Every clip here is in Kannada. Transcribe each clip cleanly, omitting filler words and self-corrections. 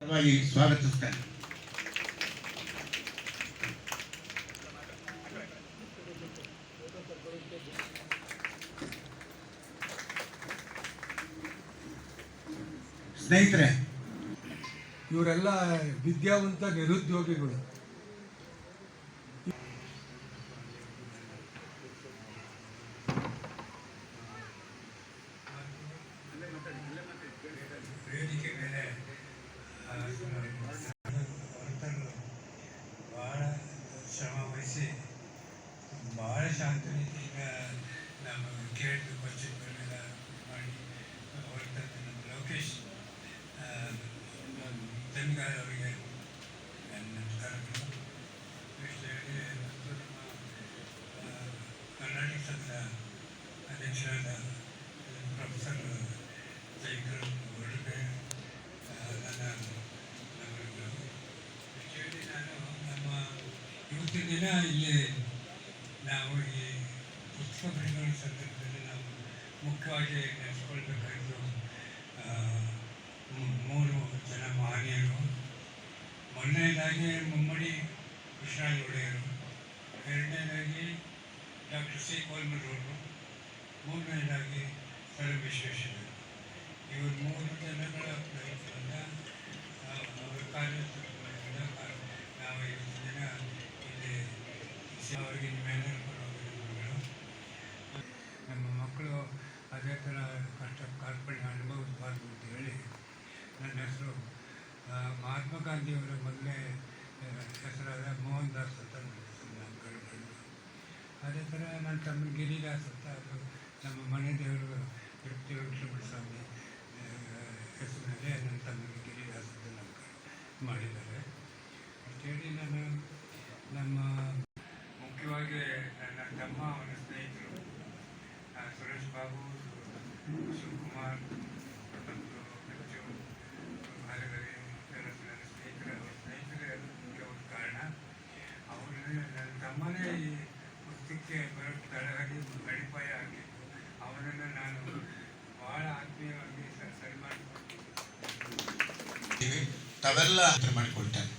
ಸ್ವಾಗತಿಸ್ತೇನೆ. ಸ್ನೇಹಿತರೆ, ಇವರೆಲ್ಲ ವಿದ್ಯಾವಂತ ನಿರುದ್ಯೋಗಿಗಳು. ವೇದಿಕೆ ಮೇಲೆ ಭಾಳ ಶ್ರಮ ವಹಿಸಿ ಭಾಳ ಶಾಂತ ರೀತಿಯಿಂದ ನಾವು ಕೇಳಿದ ಕ್ವಶನ್ಗಳನ್ನೆಲ್ಲ ಮಾಡಿ ಹೊರತಂದು ನಮ್ಮ ಲೋಕೇಶ್ ತೆಂಗಾರ್ ಅವರಿಗೆ ನನ್ನ ನಮಸ್ಕಾರಗಳು. ವಿಶೇಷವಾಗಿ ಮತ್ತು ನಮ್ಮ ಕರ್ನಾಟಕ ಸಂಘದ ಅಧ್ಯಕ್ಷರಾದ ಪ್ರೊಫೆಸರ್ ಜೈಕರ್ ಅವರಿಗೆ ನನ್ನ ನಗರಗಳು. ವಿಶೇಷವಾಗಿ ನಾನು ನಮ್ಮ ಇವತ್ತಿನ ದಿನ ಇಲ್ಲಿ ನಾವು ಈ ಪುಸ್ತಕ ಬಿಡುಗಡೆ ಸಂದರ್ಭದಲ್ಲಿ ನಾವು ಮುಖ್ಯವಾಗಿ ನೆನೆಸ್ಕೊಳ್ಬೇಕಾದ್ದು 3 ಜನ ಮಹನೀಯರು. ಮೊದಲನೇದಾಗಿ ಮುಮ್ಮಡಿ ಕೃಷ್ಣರಾಜ ಒಡೆಯರು, ಎರಡನೇದಾಗಿ ಡಾಕ್ಟರ್ ಸಿ ಕೋಲ್ಮರವರು, ಮೂರನೇದಾಗಿ ಸರ್ ವಿಶ್ವೇಶ್ವರಯ್ಯ. ಇವರು 3 ಜನಗಳ ಪ್ರಯತ್ನದಿಂದ ಅವರ ಕಾರ್ಯದಿಂದ ನಾವು ಇವತ್ತು ದಿನ ಇಲ್ಲಿ ಅವರಿಗೆ ನಿಮ್ಮೆಲ್ಲರ ಪರವಾಗಿ ನಮ್ಮ ಮಕ್ಕಳು ಅದೇ ಥರ ಕಷ್ಟ ಕಾರ್ಪಣ್ಯ ಅನುಭವಿಸಬಾರ್ದು ಅಂತ ಹೇಳಿ ನನ್ನ ಹೆಸರು ಮಹಾತ್ಮ ಗಾಂಧಿಯವರ ಮೊದಲನೇ ಹೆಸರಾದ ಮೋಹನ್ ದಾಸ್ ಅಂತ ನಾಮಕರಣ. ಅದೇ ಥರ ನನ್ನ ತಮ್ಮ ಗಿರಿದಾಸ್ ಅಂತ, ಅದು ನಮ್ಮ ಮನೆ ದೇವರು ತಿರುಪತಿ ವೆಂಕಟರಮಣ ಸ್ವಾಮಿ ಹೆಸರಿನಲ್ಲಿ ನನ್ನ ತಮ್ಮನಿಗೆ ಗಿರಿದಾಸ್ ಅಂತ ನಾಮಕರಣ ಮಾಡಿದ್ದಾರೆ ಅಂತೇಳಿ ನಾನು ನಮ್ಮ ಮುಖ್ಯವಾಗಿ ನನ್ನ ತಮ್ಮ ಅವನ ಸ್ನೇಹಿತರು ಸುರೇಶ್ ಬಾಬು, ಶಿವಕುಮಾರ್ ಮತ್ತು ಹೆಚ್ಚು ಹಲಗರಿ ನನ್ನ ಸ್ನೇಹಿತರೇ ಮುಖ್ಯವಾದ ಕಾರಣ. ಅವರು ನನ್ನ ತಮ್ಮನೇ ಈ ಪುಸ್ತಕಕ್ಕೆ ಬರೋ ತಳಹದಿ ಅಡಿಪಾಯ ಆಗಿದ್ದು. ಅವನನ್ನು ನಾನು ಭಾಳ ಆತ್ಮೀಯವಾಗಿ ಸರಿ ಮಾಡಿಕೊಡ್ತೀನಿ. ತಾವೆಲ್ಲ ಮಾಡಿಕೊಳ್ತೇನೆ.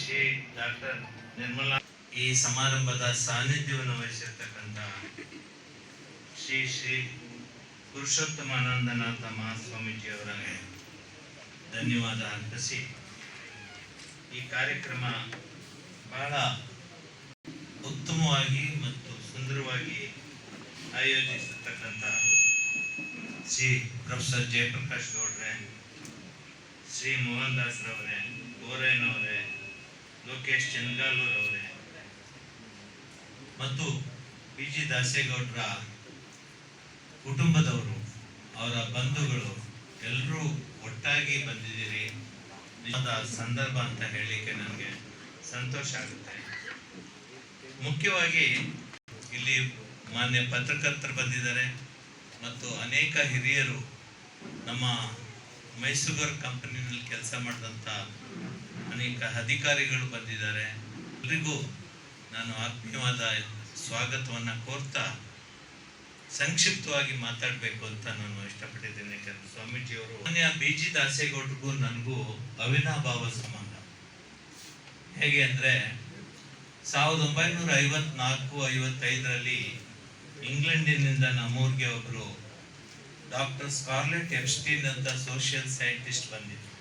ಶ್ರೀ ಡಾಕ್ಟರ್ ನಿರ್ಮಲಾ ಈ ಸಮಾರಂಭದ ಸಾನ್ನಿಧ್ಯವನ್ನು ವಹಿಸಿರ್ತಕ್ಕಂಥ ಶ್ರೀ ಶ್ರೀ ಪುರುಷೋತ್ತಮಾನಂದನಾಥ ಮಹಾಸ್ವಾಮೀಜಿಯವರಿಗೆ ಧನ್ಯವಾದ ಅರ್ಪಿಸಿ, ಈ ಕಾರ್ಯಕ್ರಮ ಬಹಳ ಉತ್ತಮವಾಗಿ ಮತ್ತು ಸುಂದರವಾಗಿ ಆಯೋಜಿಸಿರ್ತಕ್ಕಂಥ ಶ್ರೀ ಪ್ರೊಫೆಸರ್ ಜಯಪ್ರಕಾಶ್ ಗೌಡ್ರೆ, ಶ್ರೀ ಮೋಹನ್ ದಾಸ್ ರವರೇ, ಗೋರಯ್ಯನವರೇ, ಲೋಕೇಶ್ ಚೆನ್ಗಾಲೂರ್ ಅವರೇ ಮತ್ತು ಪಿ ಜಿ ದಾಸೇಗೌಡರ ಕುಟುಂಬದವರು, ಅವರ ಬಂಧುಗಳು ಎಲ್ಲರೂ ಒಟ್ಟಾಗಿ ಬಂದಿದ್ದೀರಿ. ನಿಜವಾದ ಸಂದರ್ಭ ಅಂತ ಹೇಳಲಿಕ್ಕೆ ನನಗೆ ಸಂತೋಷ ಆಗುತ್ತೆ. ಮುಖ್ಯವಾಗಿ ಇಲ್ಲಿ ಮಾನ್ಯ ಪತ್ರಕರ್ತರು ಬಂದಿದ್ದಾರೆ ಮತ್ತು ಅನೇಕ ಹಿರಿಯರು ನಮ್ಮ ಮೈಸೂರು ಕಂಪನಿನಲ್ಲಿ ಕೆಲಸ ಮಾಡಿದಂಥ ಅನೇಕ ಅಧಿಕಾರಿಗಳು ಬಂದಿದ್ದಾರೆ. ಎಲ್ರಿಗೂ ನಾನು ಆತ್ಮೀಯವಾದ ಸ್ವಾಗತವನ್ನು ಕೋರ್ತಾ ಸಂಕ್ಷಿಪ್ತವಾಗಿ ಮಾತಾಡಬೇಕು ಅಂತ ನಾನು ಇಷ್ಟಪಟ್ಟಿದ್ದೇನೆ. ಯಾಕಂದ್ರೆ ಸ್ವಾಮೀಜಿಯವರು ಮಾನ್ಯ ಬಿ ಜಿ ದಾಸೇಗೌಡರಿಗೂ ನನಗೂ ಅವಿನಾಭಾವ ಸಂಬಂಧ. ಹೇಗೆ ಅಂದರೆ 1954-55ರಲ್ಲಿ ಇಂಗ್ಲೆಂಡಿನಿಂದ ನಮ್ಮೂರಿಗೆ ಒಬ್ಬರು ಡಾಕ್ಟರ್ ಸ್ಕಾರ್ಲೆಟ್ ಎಪ್ಸ್ಟೀನ್ ಅಂತ ಸೋಷಿಯಲ್ ಸೈಂಟಿಸ್ಟ್ ಬಂದಿದ್ರು.